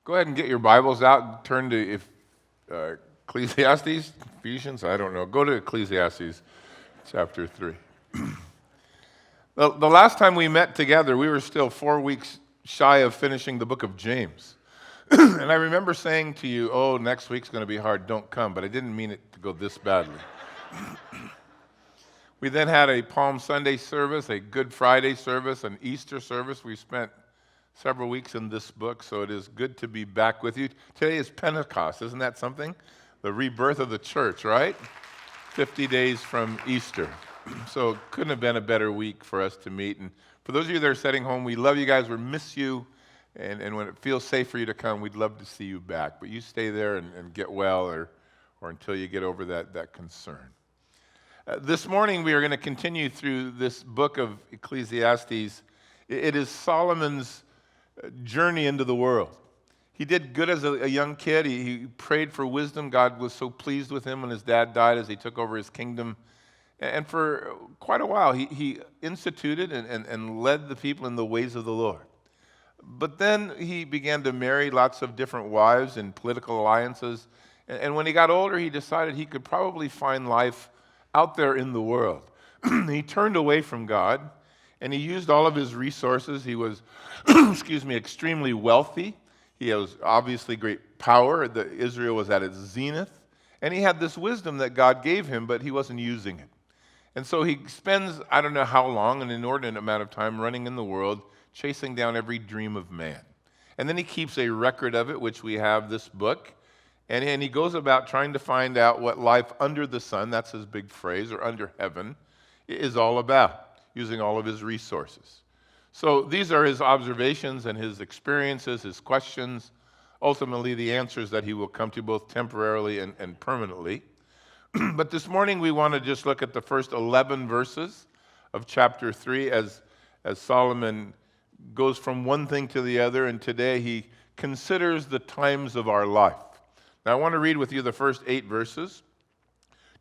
Go ahead and get your Bibles out and turn to Ecclesiastes, Ephesians, I don't know. Go to Ecclesiastes chapter 3. The last time we met together, we were still 4 weeks shy of finishing the book of James. And I remember saying to you, oh, next week's going to be hard, don't come. But I didn't mean it to go this badly. We then had a Palm Sunday service, a Good Friday service, an Easter service. We spent several weeks in this book, so it is good to be back with you. Today is Pentecost. Isn't that something? The rebirth of the church, right? 50 days from Easter. So it couldn't have been a better week for us to meet. And for those of you that are sitting home, we love you guys. We miss you. And when it feels safe for you to come, we'd love to see you back. But you stay there and get well or until you get over that concern. This morning, we are going to continue through this book of Ecclesiastes. It is Solomon's journey into the world. He did good as a young kid. He prayed for wisdom. God was so pleased with him when his dad died as he took over his kingdom. And for quite a while, he instituted and led the people in the ways of the Lord. But then he began to marry lots of different wives and political alliances. And when he got older, he decided he could probably find life out there in the world. He turned away from God. And he used all of his resources. He was, extremely wealthy. He has obviously great power. Israel was at its zenith. And he had this wisdom that God gave him, but he wasn't using it. And so he spends, I don't know how long, an inordinate amount of time running in the world, chasing down every dream of man. And then he keeps a record of it, which we have this book. And he goes about trying to find out what life under the sun, that's his big phrase, or under heaven, is all about, using all of his resources. So these are his observations and his experiences, his questions, ultimately the answers that he will come to both temporarily and permanently. But this morning we want to just look at the first 11 verses of chapter 3 as Solomon goes from one thing to the other, and today he considers the times of our life. Now I want to read with you the first 8 verses.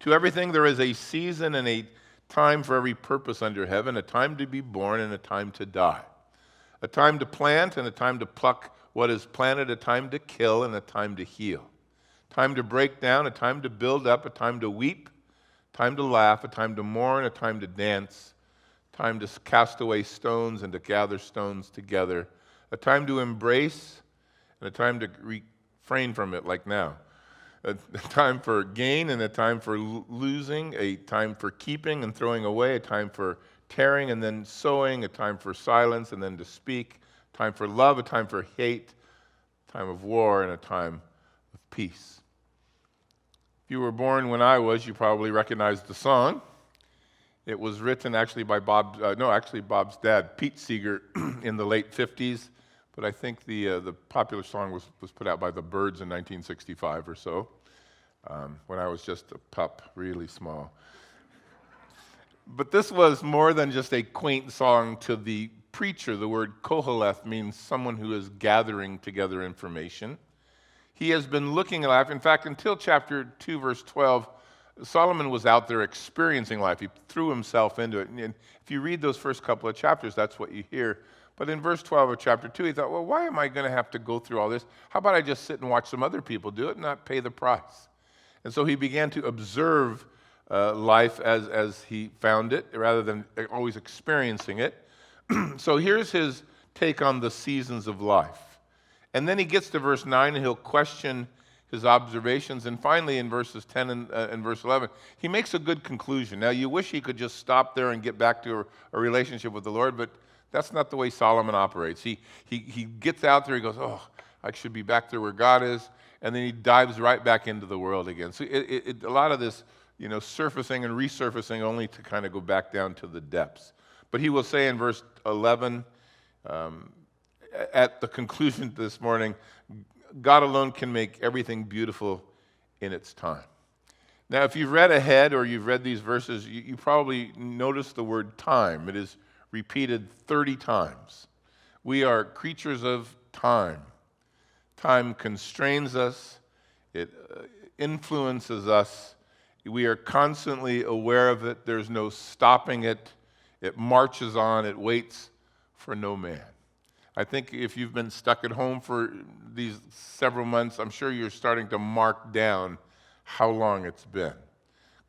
To everything there is a season and a time for every purpose under heaven, a time to be born and a time to die, a time to plant and a time to pluck what is planted, a time to kill and a time to heal, time to break down, a time to build up, a time to weep, time to laugh, a time to mourn, a time to dance, time to cast away stones and to gather stones together, a time to embrace and a time to refrain from it like now, a time for gain and a time for losing, a time for keeping and throwing away, a time for tearing and then sowing, a time for silence and then to speak, a time for love, a time for hate, a time of war, and a time of peace. If you were born when I was, you probably recognized the song. It was written actually by Bob's dad, Pete Seeger, in the late 50s. But I think the popular song was put out by the Byrds in 1965 or so, when I was just a pup, really small. But this was more than just a quaint song to the preacher. The word koheleth means someone who is gathering together information. He has been looking at life. In fact, until chapter 2, verse 12, Solomon was out there experiencing life. He threw himself into it. And if you read those first couple of chapters, that's what you hear. But in verse 12 of chapter 2, he thought, well, why am I going to have to go through all this? How about I just sit and watch some other people do it and not pay the price? And so he began to observe life as he found it, rather than always experiencing it. So here's his take on the seasons of life. And then he gets to verse 9, and he'll question his observations. And finally, in verses 10 and verse 11, he makes a good conclusion. Now, you wish he could just stop there and get back to a relationship with the Lord, but that's not the way Solomon operates. He gets out there, he goes, oh, I should be back there where God is, and then he dives right back into the world again. So a lot of this, surfacing and resurfacing only to kind of go back down to the depths. But he will say in verse 11, at the conclusion this morning, God alone can make everything beautiful in its time. Now, if you've read ahead or you've read these verses, you probably noticed the word time. It is repeated 30 times. We are creatures of time. Time constrains us. It influences us. We are constantly aware of it. There's no stopping it. It marches on. It waits for no man. I think if you've been stuck at home for these several months, I'm sure you're starting to mark down how long it's been.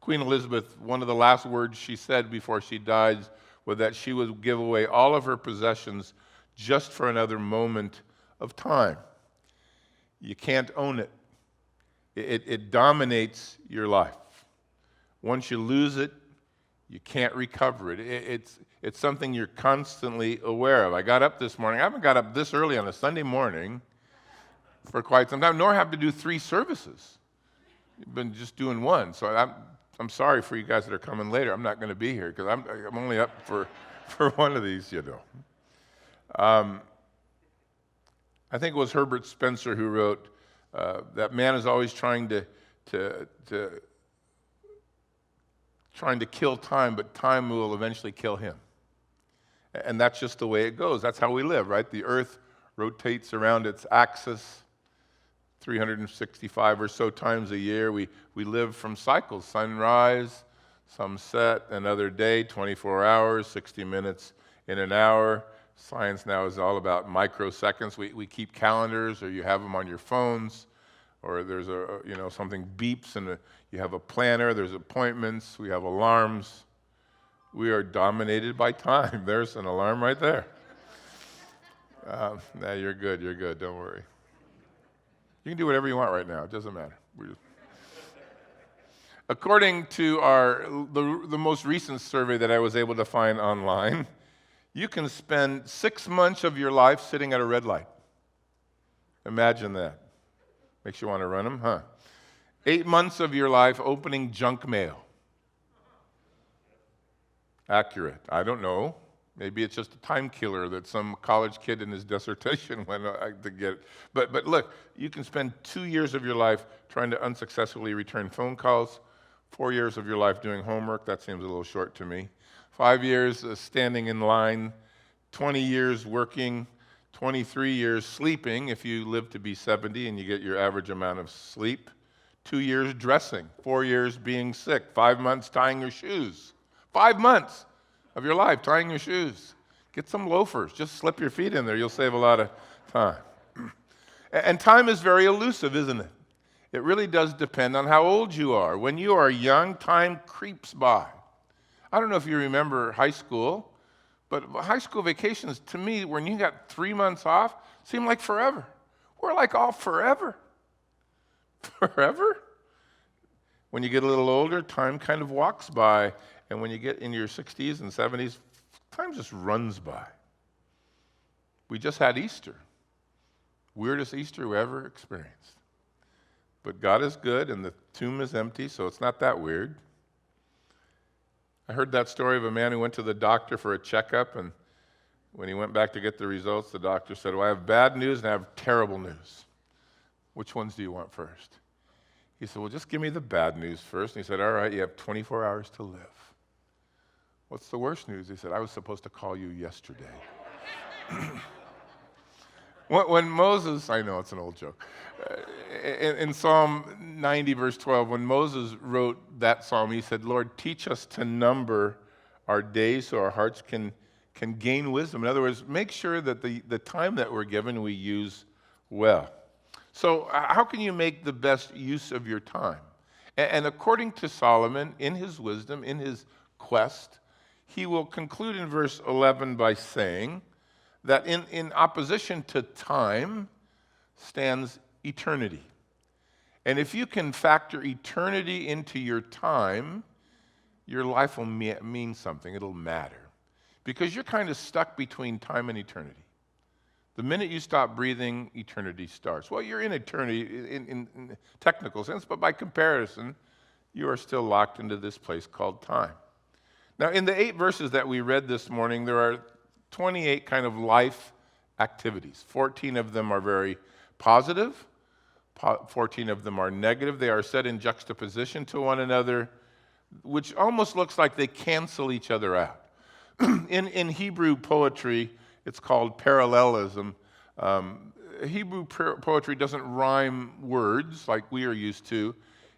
Queen Elizabeth, one of the last words she said before she died was that she would give away all of her possessions just for another moment of time. You can't own it. It dominates your life. Once you lose it, you can't recover it. It's something you're constantly aware of. I got up this morning. I haven't got up this early on a Sunday morning for quite some time, nor have to do 3 services. I've been just doing one. So I'm sorry for you guys that are coming later. I'm not going to be here because I'm only up for one of these, you know. I think it was Herbert Spencer who wrote that man is always trying to kill time, but time will eventually kill him. And that's just the way it goes. That's how we live, right? The earth rotates around its axis 365 or so times a year. We live from cycles: sunrise, sunset, another day, 24 hours, 60 minutes in an hour. Science now is all about microseconds. We keep calendars, or you have them on your phones, or there's something beeps and you have a planner. There's appointments. We have alarms. We are dominated by time. There's an alarm right there. Nah, you're good. You're good. Don't worry. You can do whatever you want right now. It doesn't matter. According to the most recent survey that I was able to find online, you can spend 6 months of your life sitting at a red light. Imagine that. Makes you want to run them, huh? 8 months of your life opening junk mail. Accurate. I don't know. Maybe it's just a time killer that some college kid in his dissertation went to get. But look, you can spend 2 years of your life trying to unsuccessfully return phone calls, 4 years of your life doing homework. That seems a little short to me. 5 years standing in line, 20 years working, 23 years sleeping if you live to be 70 and you get your average amount of sleep, 2 years dressing, 4 years being sick, 5 months tying your shoes. 5 months of your life tying your shoes. Get some loafers. Just slip your feet in there. You'll save a lot of time. And time is very elusive, isn't it? It really does depend on how old you are. When you are young, time creeps by. I don't know if you remember high school, but high school vacations, to me, when you got 3 months off, seemed like forever. We're like off forever. Forever? When you get a little older, time kind of walks by. And when you get in your 60s and 70s, time just runs by. We just had Easter. Weirdest Easter we ever experienced. But God is good, and the tomb is empty, so it's not that weird. I heard that story of a man who went to the doctor for a checkup, and when he went back to get the results, the doctor said, well, I have bad news and I have terrible news. Which ones do you want first? He said, well, just give me the bad news first. And he said, all right, you have 24 hours to live. What's the worst news? He said, I was supposed to call you yesterday. When Moses, I know it's an old joke, in Psalm 90, verse 12, when Moses wrote that psalm, he said, Lord, teach us to number our days so our hearts can gain wisdom. In other words, make sure that the time that we're given we use well. So how can you make the best use of your time? And according to Solomon, in his wisdom, in his quest, he will conclude in verse 11 by saying that in opposition to time stands eternity. And if you can factor eternity into your time, your life will mean something. It'll matter. Because you're kind of stuck between time and eternity. The minute you stop breathing, eternity starts. Well, you're in eternity in technical sense, but by comparison, you are still locked into this place called time. Now, in the 8 verses that we read this morning, there are 28 kind of life activities. 14 of them are very positive. 14 of them are negative. They are set in juxtaposition to one another, which almost looks like they cancel each other out. In Hebrew poetry, it's called parallelism. Hebrew poetry doesn't rhyme words like we are used to.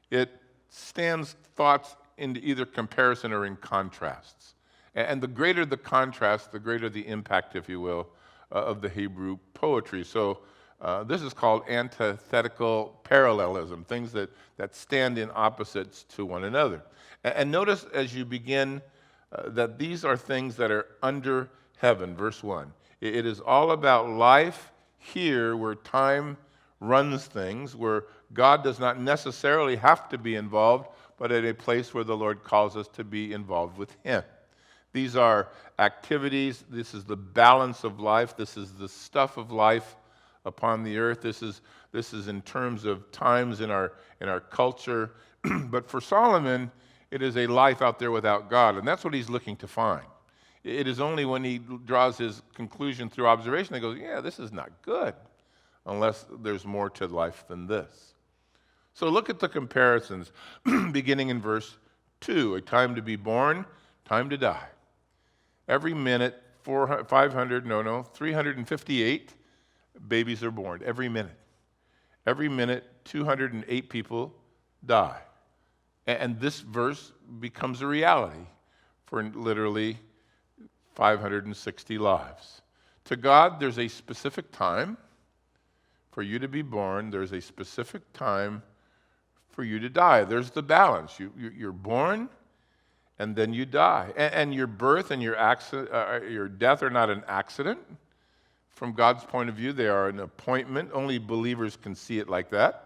It stands thoughts into either comparison or in contrasts. And the greater the contrast, the greater the impact, if you will, of the Hebrew poetry. So this is called antithetical parallelism, things that stand in opposites to one another. And notice as you begin that these are things that are under heaven, verse 1. It is all about life here where time runs things, where God does not necessarily have to be involved, but at a place where the Lord calls us to be involved with Him. These are activities. This is the balance of life. This is the stuff of life upon the earth. This is in terms of times in our culture. But for Solomon, it is a life out there without God, and that's what he's looking to find. It is only when he draws his conclusion through observation that he goes, yeah, this is not good, unless there's more to life than this. So look at the comparisons, beginning in verse 2, a time to be born, time to die. Every minute, 358 babies are born, every minute. Every minute, 208 people die. And this verse becomes a reality for literally 560 lives. To God, there's a specific time for you to be born. There's a specific time for you to die. There's the balance. You're born, and then you die. And your birth and your death are not an accident. From God's point of view, they are an appointment. Only believers can see it like that.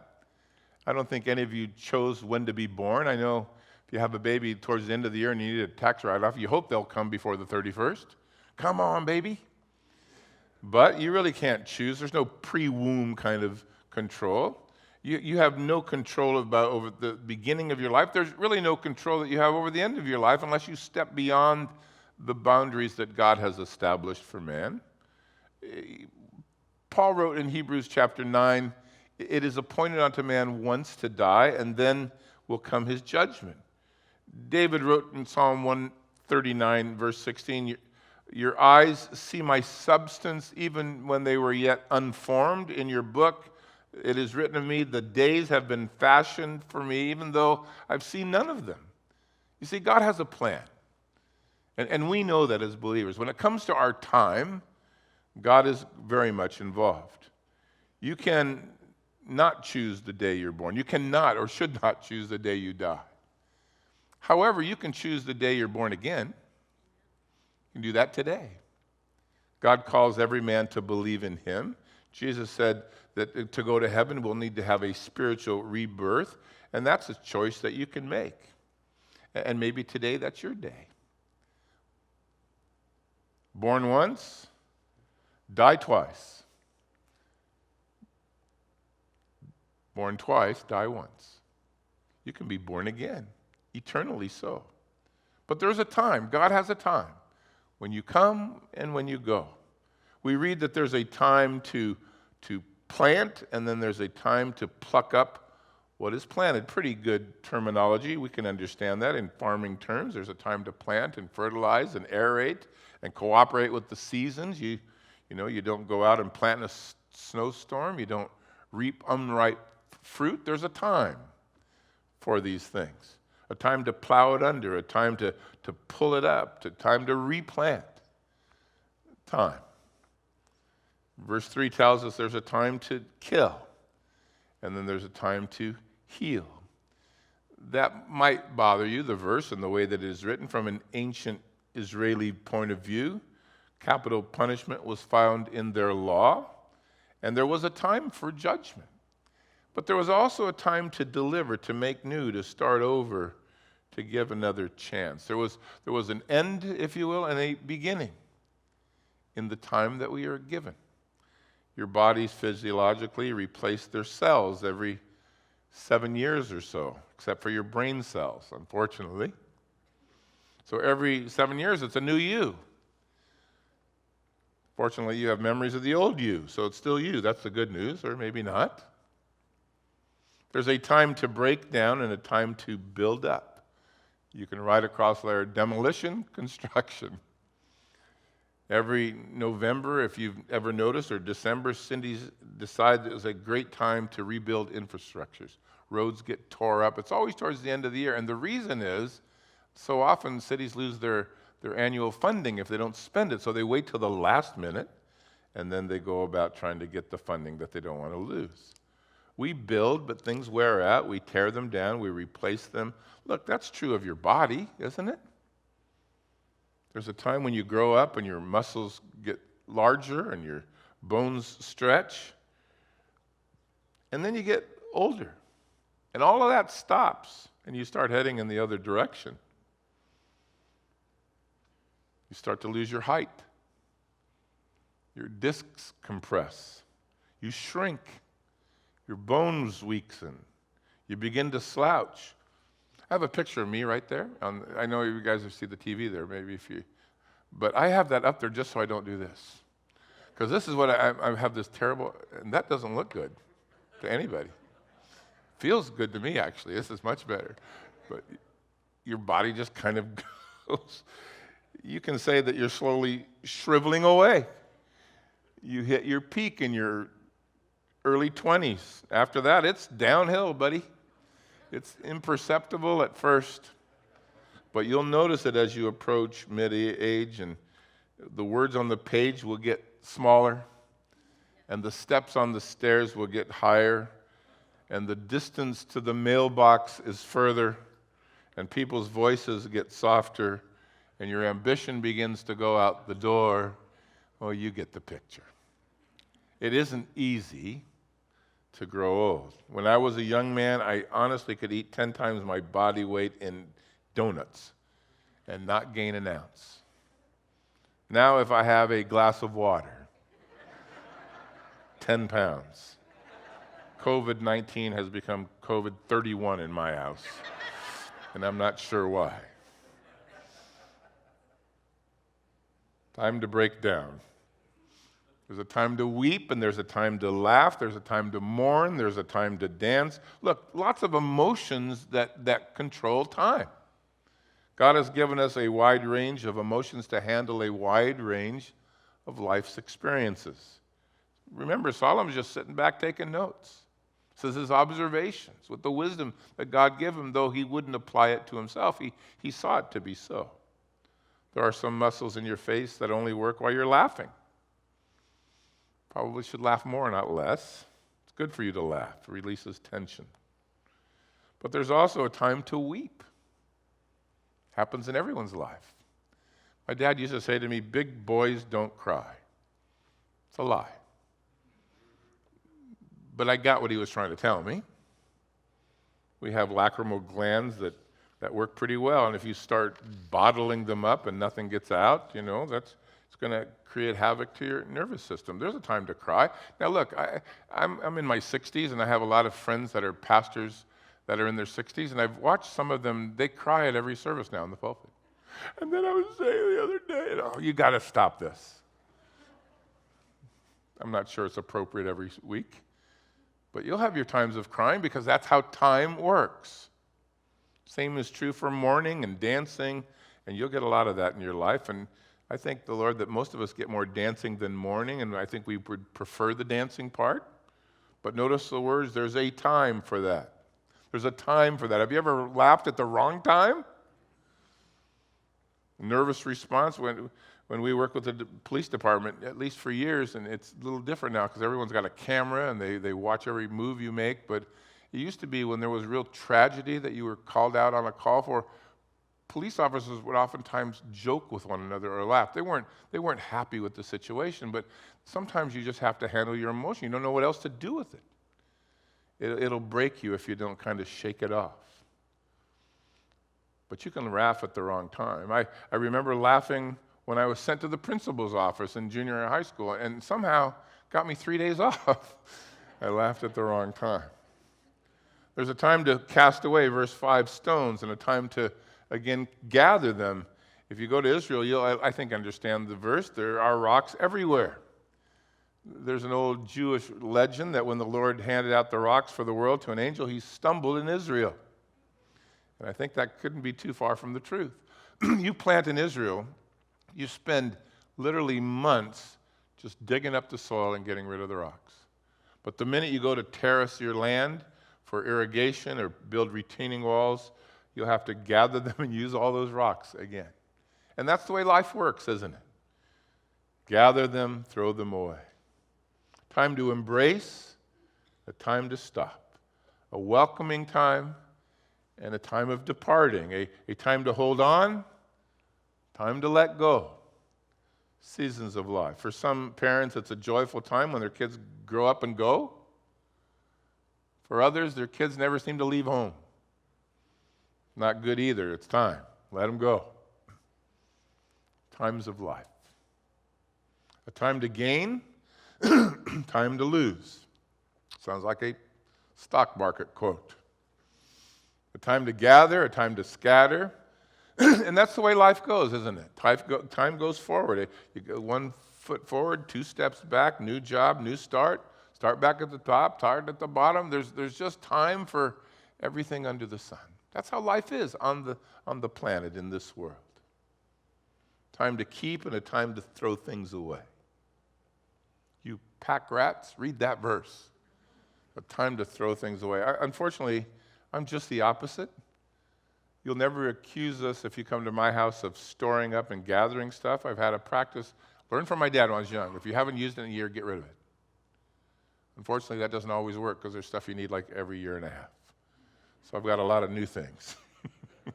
I don't think any of you chose when to be born. I know if you have a baby towards the end of the year and you need a tax write-off, you hope they'll come before the 31st. Come on, baby. But you really can't choose. There's no pre-womb kind of control. You have no control over the beginning of your life. There's really no control that you have over the end of your life unless you step beyond the boundaries that God has established for man. Paul wrote in Hebrews chapter 9, it is appointed unto man once to die, and then will come his judgment. David wrote in Psalm 139, verse 16, your eyes see my substance even when they were yet unformed. In your book, it is written of me, the days have been fashioned for me, even though I've seen none of them. You see, God has a plan. And we know that as believers. When it comes to our time, God is very much involved. You can not choose the day you're born. You cannot or should not choose the day you die. However, you can choose the day you're born again. You can do that today. God calls every man to believe in Him. Jesus said that to go to heaven, we'll need to have a spiritual rebirth, and that's a choice that you can make. And maybe today that's your day. Born once, die twice. Born twice, die once. You can be born again, eternally so. But there's a time, God has a time, when you come and when you go. We read that there's a time to plant, and then there's a time to pluck up what is planted. Pretty good terminology. We can understand that in farming terms. There's a time to plant and fertilize and aerate and cooperate with the seasons. You don't go out and plant in a snowstorm. You don't reap unripe fruit. There's a time for these things. A time to plow it under, a time to pull it up, a time to replant. Time. Verse 3 tells us there's a time to kill, and then there's a time to heal. That might bother you, the verse, and the way that it is written from an ancient Israeli point of view. Capital punishment was found in their law, and there was a time for judgment. But there was also a time to deliver, to make new, to start over, to give another chance. There was an end, if you will, and a beginning in the time that we are given. Your bodies physiologically replace their cells every 7 years or so, except for your brain cells, unfortunately. So every 7 years, it's a new you. Fortunately, you have memories of the old you, so it's still you. That's the good news, or maybe not. There's a time to break down and a time to build up. You can write across there, demolition, construction. Every November, if you've ever noticed, or December, cities decide it was a great time to rebuild infrastructures. Roads get tore up. It's always towards the end of the year. And the reason is, so often cities lose their annual funding if they don't spend it. So they wait till the last minute, and then they go about trying to get the funding that they don't want to lose. We build, but things wear out. We tear them down. We replace them. Look, that's true of your body, isn't it? There's a time when you grow up and your muscles get larger and your bones stretch. And then you get older. And all of that stops, and you start heading in the other direction. You start to lose your height. Your discs compress. You shrink. Your bones weaken. You begin to slouch. I have a picture of me right there. I know you guys have seen the TV there, maybe if you... But I have that up there just so I don't do this. Because this is what I have this terrible... And that doesn't look good to anybody. Feels good to me, actually. This is much better. But your body just kind of goes... You can say that you're slowly shriveling away. You hit your peak in your early 20s. After that, it's downhill, buddy. It's imperceptible at first, but you'll notice it as you approach mid-age, and the words on the page will get smaller, and the steps on the stairs will get higher, and the distance to the mailbox is further, and people's voices get softer, and your ambition begins to go out the door. Oh, you get the picture. It isn't easy to grow old. When I was a young man, I honestly could eat 10 times my body weight in donuts and not gain an ounce. Now, if I have a glass of water, 10 pounds. COVID-19 has become COVID-31 in my house, and I'm not sure why. Time to break down. There's a time to weep, and there's a time to laugh. There's a time to mourn. There's a time to dance. Look, lots of emotions that control time. God has given us a wide range of emotions to handle a wide range of life's experiences. Remember, Solomon's just sitting back taking notes. This is his observations with the wisdom that God gave him, though he wouldn't apply it to himself. He saw it to be so. There are some muscles in your face that only work while you're laughing. Probably should laugh more, not less. It's good for you to laugh. It releases tension. But there's also a time to weep. Happens in everyone's life. My dad used to say to me, big boys don't cry. It's a lie. But I got what he was trying to tell me. We have lacrimal glands that work pretty well, and if you start bottling them up and nothing gets out, it's going to create havoc to your nervous system. There's a time to cry. Now look, I'm in my 60s, and I have a lot of friends that are pastors that are in their 60s, and I've watched some of them, they cry at every service now in the pulpit. And then I was saying the other day, you got to stop this. I'm not sure it's appropriate every week, but you'll have your times of crying because that's how time works. Same is true for mourning and dancing, and you'll get a lot of that in your life. And I thank the Lord that most of us get more dancing than mourning, and I think we would prefer the dancing part. But notice the words, there's a time for that. There's a time for that. Have you ever laughed at the wrong time? Nervous response when we work with the police department, at least for years, and it's a little different now because everyone's got a camera and they watch every move you make, but it used to be when there was real tragedy that you were called out on a call for, police officers would oftentimes joke with one another or laugh. They weren't happy with the situation, but sometimes you just have to handle your emotion. You don't know what else to do with it. It'll break you if you don't kind of shake it off. But you can laugh at the wrong time. I remember laughing when I was sent to the principal's office in junior high school, and somehow got me 3 days off. I laughed at the wrong time. There's a time to cast away, verse 5, stones, and a time to, again, gather them. If you go to Israel, you'll, I think, understand the verse. There are rocks everywhere. There's an old Jewish legend that when the Lord handed out the rocks for the world to an angel, he stumbled in Israel. And I think that couldn't be too far from the truth. You plant in Israel, you spend literally months just digging up the soil and getting rid of the rocks. But the minute you go to terrace your land for irrigation or build retaining walls, you'll have to gather them and use all those rocks again. And that's the way life works, isn't it? gather them, throw them away. Time to embrace, a time to stop. A welcoming time and a time of departing. A time to hold on, time to let go. Seasons of life. For some parents, it's a joyful time when their kids grow up and go. For others, their kids never seem to leave home. Not good either. It's time. Let them go. Times of life. A time to gain, time to lose. Sounds like a stock market quote. A time to gather, a time to scatter. And that's the way life goes, isn't it? Time goes forward. You go 1 foot forward, 2 steps back, new job, new start. Start back at the top, start at the bottom. There's just time for everything under the sun. That's how life is on the planet in this world. Time to keep and a time to throw things away. You pack rats, read that verse. A time to throw things away. Unfortunately, I'm just the opposite. You'll never accuse us if you come to my house of storing up and gathering stuff. I've had a practice, learned from my dad when I was young. If you haven't used it in a year, get rid of it. Unfortunately, that doesn't always work because there's stuff you need like every year and a half. So I've got a lot of new things. So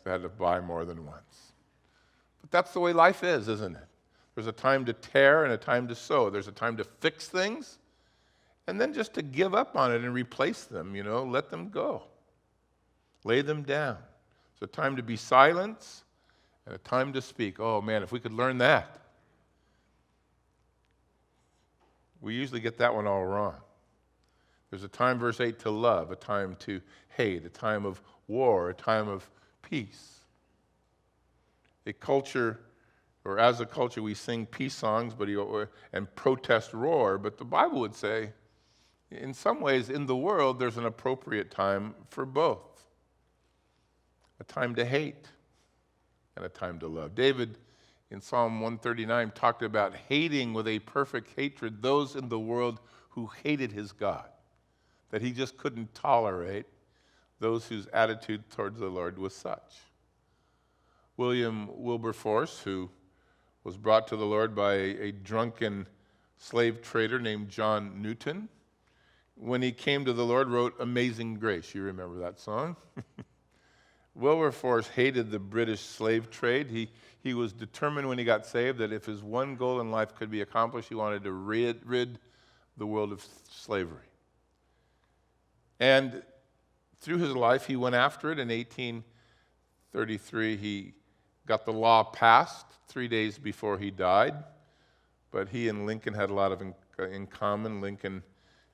I had to buy more than once. But that's the way life is, isn't it? There's a time to tear and a time to sow. There's a time to fix things and then just to give up on it and replace them, let them go. Lay them down. It's a time to be silent and a time to speak. Oh man, if we could learn that. We usually get that one all wrong. There's a time, verse 8, to love, a time to hate, a time of war, a time of peace. A culture, or as a culture, we sing peace songs and protest roar, but the Bible would say, in some ways, in the world, there's an appropriate time for both. A time to hate and a time to love. David, in Psalm 139, talked about hating with a perfect hatred those in the world who hated his God, that he just couldn't tolerate those whose attitude towards the Lord was such. William Wilberforce, who was brought to the Lord by a drunken slave trader named John Newton, when he came to the Lord, wrote Amazing Grace. You remember that song? Wilberforce hated the British slave trade. He was determined when he got saved that if his one goal in life could be accomplished, he wanted to rid the world of slavery. And through his life, he went after it. In 1833, he got the law passed 3 days before he died. But he and Lincoln had a lot in common. Lincoln,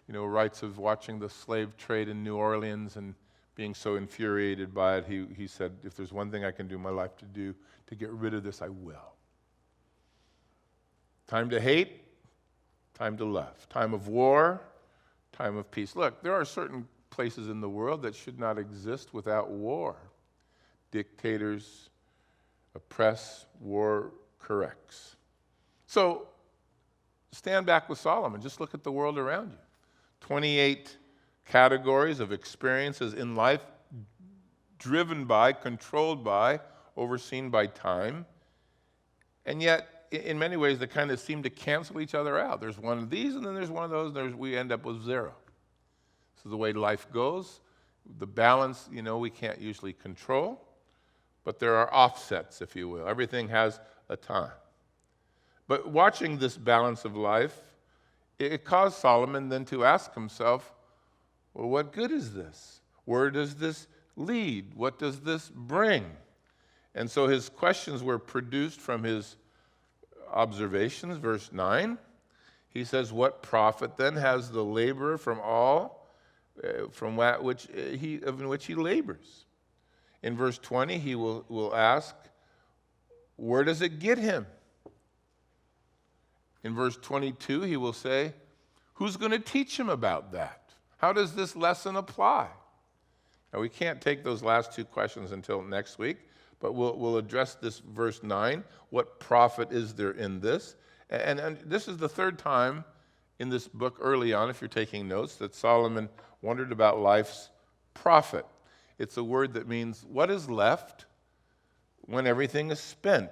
writes of watching the slave trade in New Orleans and being so infuriated by it, he said, if there's one thing I can do in my life to do to get rid of this, I will. Time to hate, time to love. Time of war, time of peace. Look, there are certain places in the world that should not exist without war. Dictators oppress, war corrects. So stand back with Solomon. Just look at the world around you. 28 categories of experiences in life driven by, controlled by, overseen by time. And yet, in many ways, they kind of seem to cancel each other out. There's one of these, and then there's one of those, and we end up with zero. This is the way life goes. The balance, we can't usually control, but there are offsets, if you will. Everything has a time. But watching this balance of life, it caused Solomon then to ask himself, well, what good is this? Where does this lead? What does this bring? And so his questions were produced from his observations. Verse 9, he says, what profit then has the laborer from that which in which he labors? In verse 20, he will ask, where does it get him? In verse 22, he will say, who's going to teach him about that? How does this lesson apply? Now, we can't take those last two questions until next week, but we'll address this verse 9. What profit is there in this? And this is the third time in this book early on, if you're taking notes, that Solomon wondered about life's profit. It's a word that means what is left when everything is spent.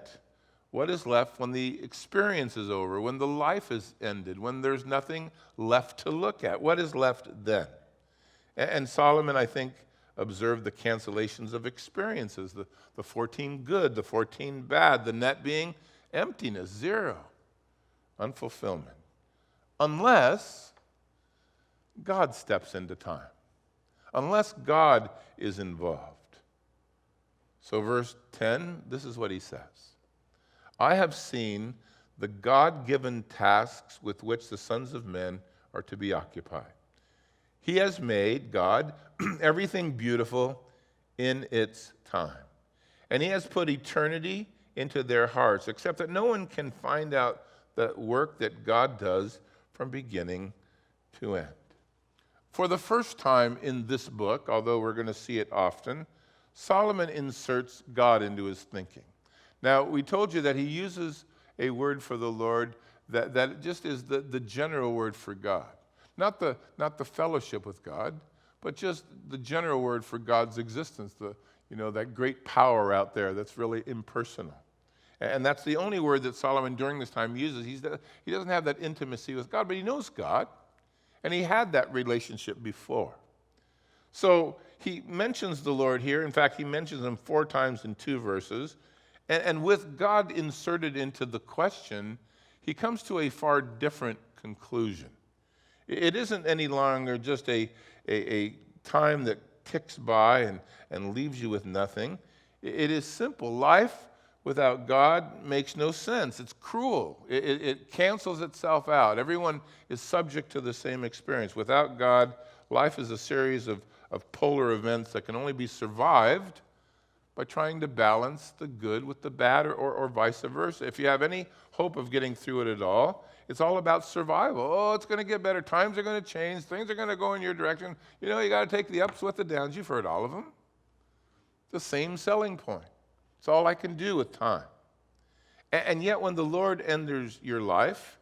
What is left when the experience is over, when the life is ended, when there's nothing left to look at? What is left then? And Solomon, I think, observed the cancellations of experiences, the 14 good, the 14 bad, the net being emptiness, zero, unfulfillment, unless God steps into time, unless God is involved. So verse 10, this is what he says. I have seen the God-given tasks with which the sons of men are to be occupied. He has made, God, everything beautiful in its time. And he has put eternity into their hearts, except that no one can find out the work that God does from beginning to end. For the first time in this book, although we're going to see it often, Solomon inserts God into his thinking. Now, we told you that he uses a word for the Lord that just is the general word for God. Not the fellowship with God, but just the general word for God's existence, that great power out there that's really impersonal. And that's the only word that Solomon during this time uses. He doesn't have that intimacy with God, but he knows God, and he had that relationship before. So he mentions the Lord here. In fact, he mentions him 4 times in 2 verses. And with God inserted into the question, he comes to a far different conclusion. It isn't any longer just a time that ticks by and leaves you with nothing. It is simple. Life without God makes no sense. It's cruel. It cancels itself out. Everyone is subject to the same experience. Without God, life is a series of polar events that can only be survived by trying to balance the good with the bad or vice versa. If you have any hope of getting through it at all, it's all about survival. Oh, it's going to get better. Times are going to change. Things are going to go in your direction. You got to take the ups with the downs. You've heard all of them. The same selling point. It's all I can do with time. And yet when the Lord enters your life,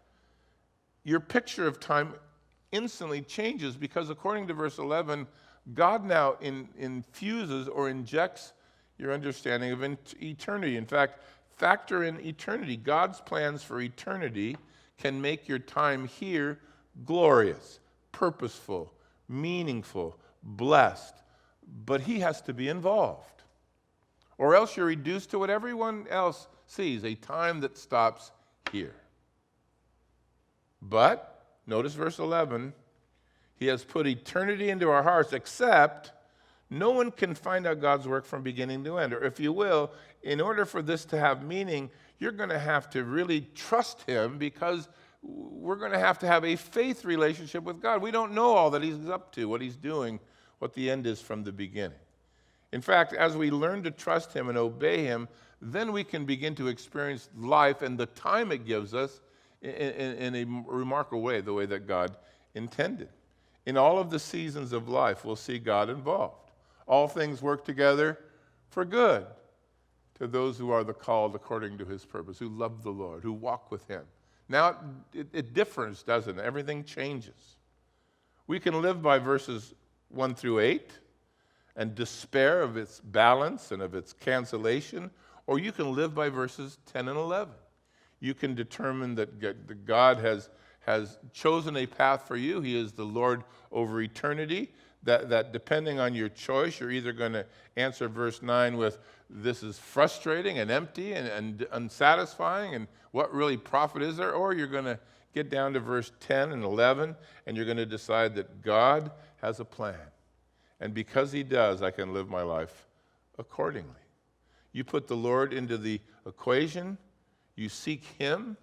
your picture of time instantly changes because according to verse 11, God now infuses or injects your understanding of eternity. In fact, factor in eternity. God's plans for eternity can make your time here glorious, purposeful, meaningful, blessed. But he has to be involved. Or else you're reduced to what everyone else sees, a time that stops here. But, notice verse 11, he has put eternity into our hearts, except no one can find out God's work from beginning to end. Or if you will, in order for this to have meaning, you're going to have to really trust him because we're going to have a faith relationship with God. We don't know all that he's up to, what he's doing, what the end is from the beginning. In fact, as we learn to trust him and obey him, then we can begin to experience life and the time it gives us in a remarkable way, the way that God intended. In all of the seasons of life, we'll see God involved. All things work together for good to those who are the called according to his purpose, who love the Lord, who walk with him. Now, it differs, doesn't it? Everything changes. We can live by verses 1 through 8 and despair of its balance and of its cancellation, or you can live by verses 10 and 11. You can determine that God has chosen a path for you. He is the Lord over eternity. That depending on your choice, you're either going to answer verse 9 with, this is frustrating and empty and unsatisfying, and what really profit is there? Or you're going to get down to verse 10 and 11, and you're going to decide that God has a plan. And because he does, I can live my life accordingly. You put the Lord into the equation, you seek him,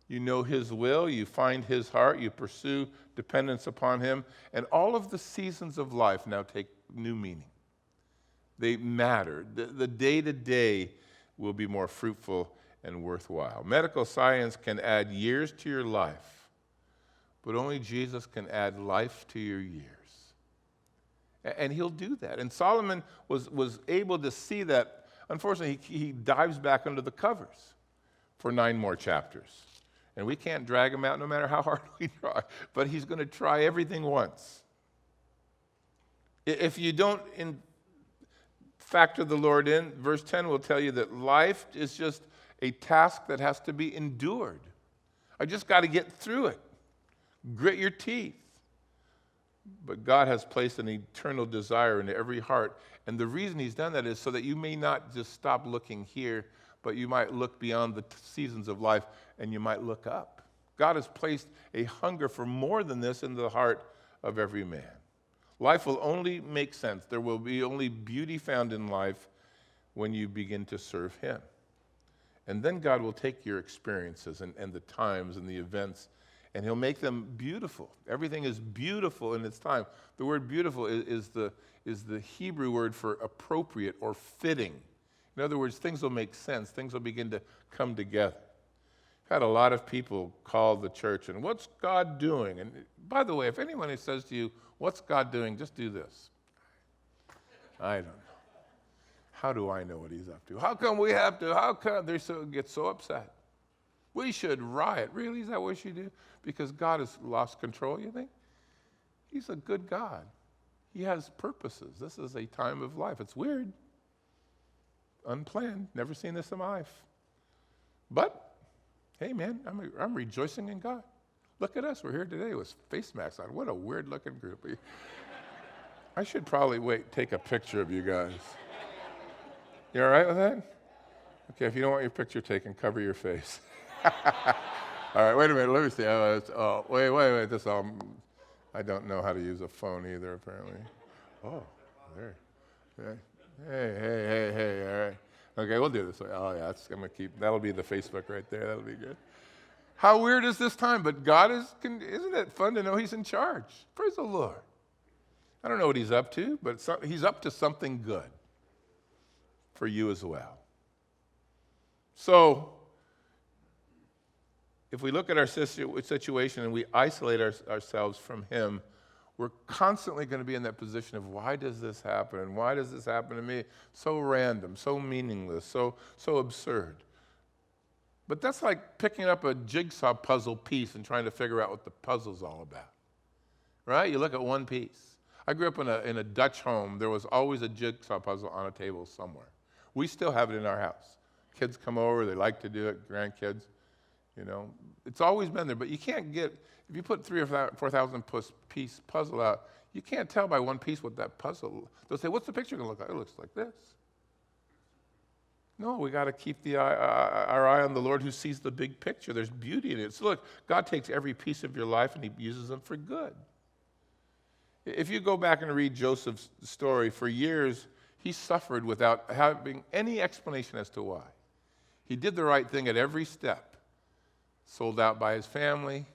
you know his will, you find his heart, you pursue dependence upon him, and all of the seasons of life now take new meaning. They matter. The day-to-day will be more fruitful and worthwhile. Medical science can add years to your life, but only Jesus can add life to your years. And he'll do that. And Solomon was able to see that. Unfortunately, he dives back under the covers for 9 more chapters. And we can't drag him out no matter how hard we try. But he's going to try everything once. If you don't factor the Lord in, verse 10 will tell you that life is just a task that has to be endured. I just got to get through it. Grit your teeth. But God has placed an eternal desire into every heart. And the reason he's done that is so that you may not just stop looking here, but you might look beyond the seasons of life and you might look up. God has placed a hunger for more than this in the heart of every man. Life will only make sense. There will be only beauty found in life when you begin to serve him. And then God will take your experiences and the times and the events, and he'll make them beautiful. Everything is beautiful in its time. The word beautiful is the Hebrew word for appropriate or fitting. In other words, things will make sense. Things will begin to come together. I've had a lot of people call the church, and what's God doing? And by the way, if anyone says to you, what's God doing? Just do this. I don't know. How do I know what he's up to? How come we have to? How come they get so upset? We should riot. Really? Is that what we should do? Because God has lost control, you think? He's a good God. He has purposes. This is a time of life. It's weird. Unplanned. Never seen this in my life. But, hey man, I'm rejoicing in God. Look at us. We're here today with face masks on. What a weird looking group. I should probably take a picture of you guys. You all right with that? Okay, if you don't want your picture taken, cover your face. All right, wait a minute. Let me see. Wait. This I don't know how to use a phone either, apparently. Oh, there. Hey. All right. Okay, we'll do this. Oh, yeah, I'm going to that'll be the Facebook right there. That'll be good. How weird is this time? But God isn't it fun to know he's in charge? Praise the Lord. I don't know what he's up to, but he's up to something good for you as well. So, if we look at our situation and we isolate ourselves from him, we're constantly going to be in that position of, why does this happen? And why does this happen to me? So random, so meaningless, so absurd. But that's like picking up a jigsaw puzzle piece and trying to figure out what the puzzle's all about. Right? You look at one piece. I grew up in a Dutch home. There was always a jigsaw puzzle on a table somewhere. We still have it in our house. Kids come over, they like to do it, grandkids. You know, it's always been there, but you can't if you put 3,000 or 4,000 piece puzzle out, you can't tell by one piece what that puzzle, they'll say, what's the picture going to look like? It looks like this. No, we got to keep our eye on the Lord who sees the big picture. There's beauty in it. So look, God takes every piece of your life and he uses them for good. If you go back and read Joseph's story, for years, he suffered without having any explanation as to why. He did the right thing at every step. Sold out by his family,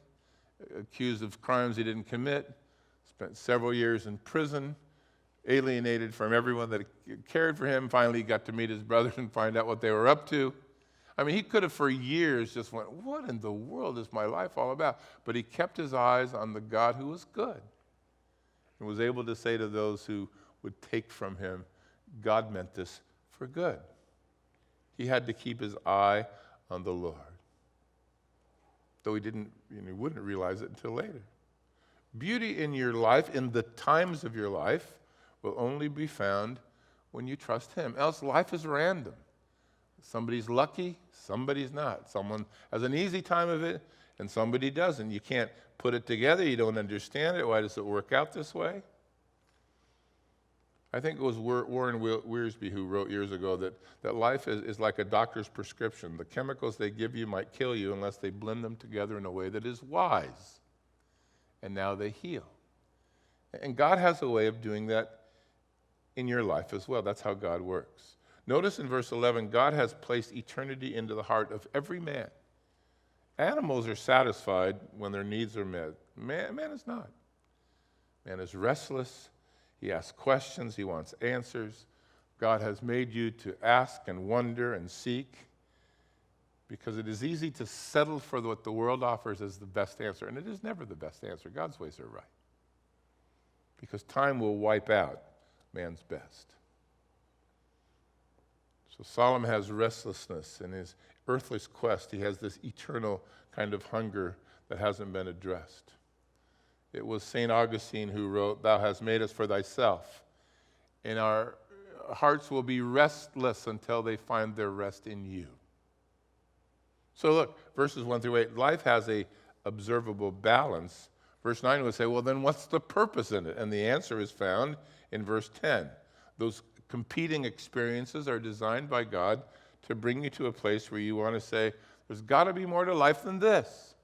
accused of crimes he didn't commit, spent several years in prison, alienated from everyone that cared for him. Finally, he got to meet his brothers and find out what they were up to. I mean, he could have for years just went, what in the world is my life all about? But he kept his eyes on the God who was good and was able to say to those who would take from him, God meant this for good. He had to keep his eye on the Lord. Though he wouldn't realize it until later. Beauty in your life, in the times of your life, will only be found when you trust him. Else life is random. Somebody's lucky, somebody's not. Someone has an easy time of it, and somebody doesn't. You can't put it together. You don't understand it. Why does it work out this way? I think it was Warren Wiersbe who wrote years ago that life is like a doctor's prescription. The chemicals they give you might kill you unless they blend them together in a way that is wise. And now they heal. And God has a way of doing that in your life as well. That's how God works. Notice in verse 11, God has placed eternity into the heart of every man. Animals are satisfied when their needs are met. Man is not. Man is restless. He asks questions. He wants answers. God has made you to ask and wonder and seek because it is easy to settle for what the world offers as the best answer. And it is never the best answer. God's ways are right. Because time will wipe out man's best. So Solomon has restlessness in his earthly quest. He has this eternal kind of hunger that hasn't been addressed. It was St. Augustine who wrote, "Thou hast made us for thyself, and our hearts will be restless until they find their rest in you." So look, verses 1 through 8, life has a observable balance. Verse 9 would say, well, then what's the purpose in it? And the answer is found in verse 10. Those competing experiences are designed by God to bring you to a place where you want to say, there's got to be more to life than this.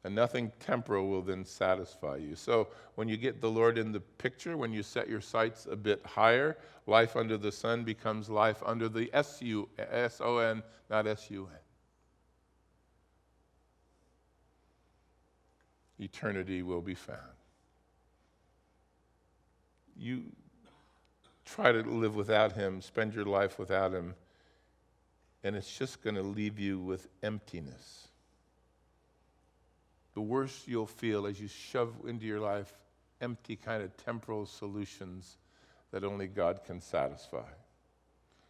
And nothing temporal will then satisfy you. So when you get the Lord in the picture, when you set your sights a bit higher, life under the sun becomes life under the S-O-N, not S-U-N. Eternity will be found. You try to live without him, spend your life without him, and it's just going to leave you with emptiness. The worse you'll feel as you shove into your life empty kind of temporal solutions that only God can satisfy.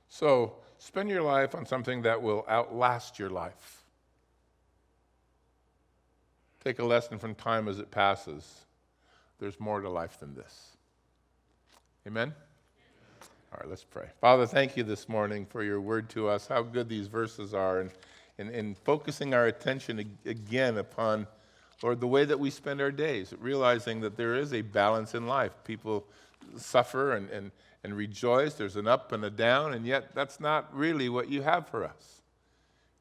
So spend your life on something that will outlast your life. Take a lesson from time as it passes. There's more to life than this. Amen? All right, let's pray. Father, thank you this morning for your word to us, how good these verses are, and focusing our attention again upon, Lord, the way that we spend our days, realizing that there is a balance in life. People suffer and rejoice. There's an up and a down, and yet that's not really what you have for us.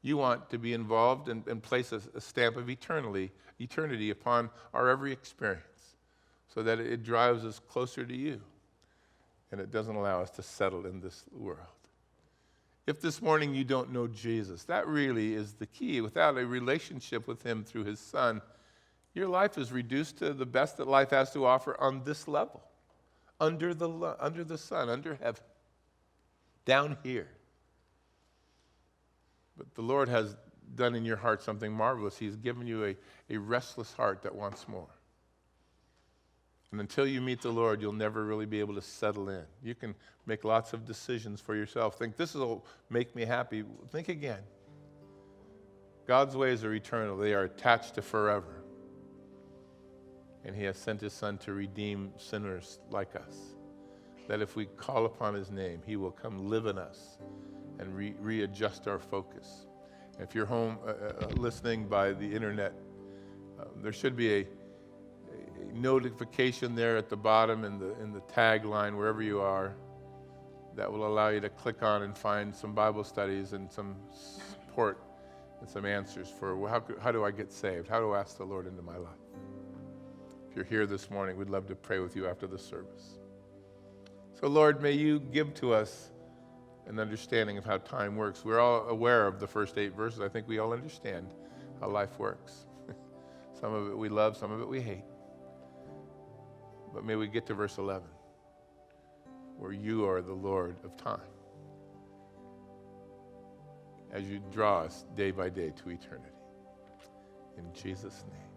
You want to be involved and place a stamp of eternity upon our every experience so that it drives us closer to you and it doesn't allow us to settle in this world. If this morning you don't know Jesus, that really is the key. Without a relationship with him through his Son, your life is reduced to the best that life has to offer on this level, under the sun, under heaven, down here. But the Lord has done in your heart something marvelous. He's given you a restless heart that wants more. And until you meet the Lord, you'll never really be able to settle in. You can make lots of decisions for yourself. Think, this will make me happy. Think again. God's ways are eternal. They are attached to forever. And he has sent his Son to redeem sinners like us. That if we call upon his name, he will come live in us and readjust our focus. If you're home listening by the internet, there should be a notification there at the bottom in the tagline, wherever you are, that will allow you to click on and find some Bible studies and some support and some answers for how do I get saved? How do I ask the Lord into my life? If you're here this morning, we'd love to pray with you after the service. So Lord, may you give to us an understanding of how time works. We're all aware of the first 8 verses. I think we all understand how life works. Some of it we love, some of it we hate. But may we get to verse 11, where you are the Lord of time, as you draw us day by day to eternity. In Jesus' name.